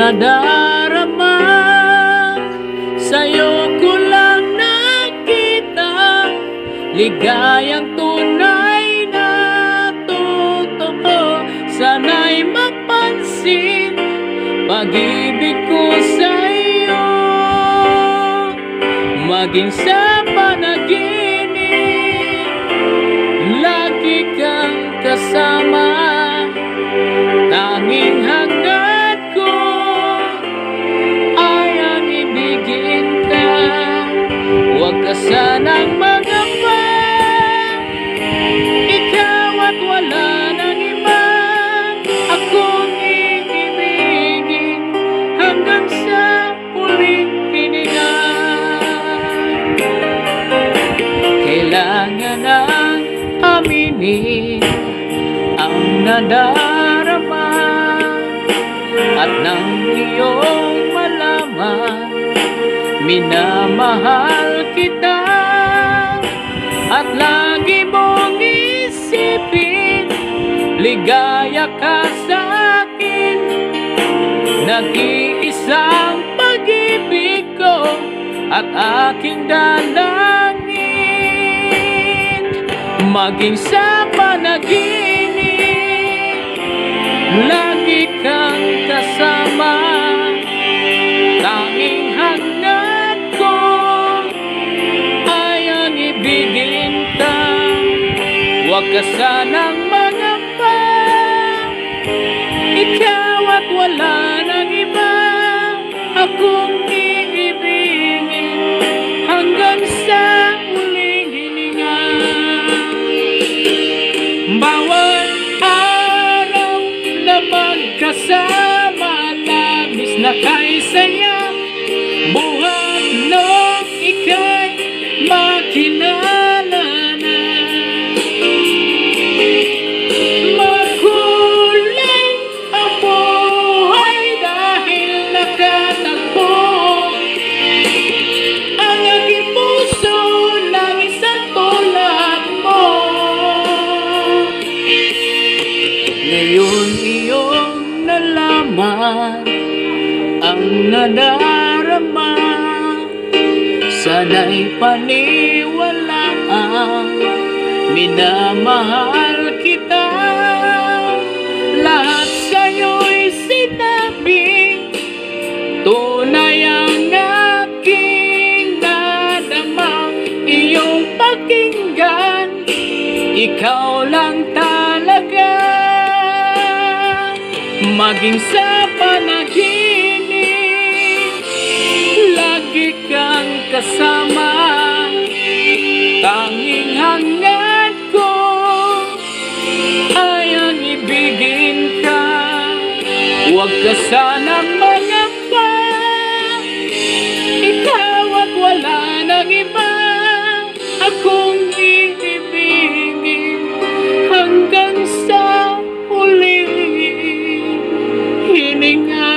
nadarama, sa'yo ko lang nakita ligayang tunay na totoo. Sana'y mapansin pag-ibig ko sa'yo, maging sa panaginip lagi kang kasama. Tanging hangad ko ay ang ibigin ka. Huwag ka sanang magapa, ikaw at wala nang iba akong iibigin hanggang sa huling hininga. Kailangan ang aminin ang nadarama, at nang iyong malaman minamahal kita, at lagi mong isipin ligaya ka sa akin. Nag-iisang pag-ibig ko at aking dalangin, maging sa panaginip lagi kang kasama. Tanging hangad ko ay ang ibigin ka. Huwag ka sanang magapa, ikaw at wala nang iba akong iibigin hanggang sa huling hininga. Bawat araw na magkasama, labis na kay saya, buhat nung ika'y makilala na. Makulay ang buhay dahil nakatagpo ang aking puso ng isang tulad mo. Ngayon iyong nalaman ang nadarama, sana'y paniwalaan, minamahal kita. Lahat sa'yo'y sinabi, tunay ang aking nadama. Iyong pakinggan, ikaw lang talaga. Maging sa panaginip lagi kang kasama. Tanging hangad ko ay ang ibigin ka. Huwag ka sanang magapa, ikaw at wala nang iba akong iibigin hanggang sa huling hininga.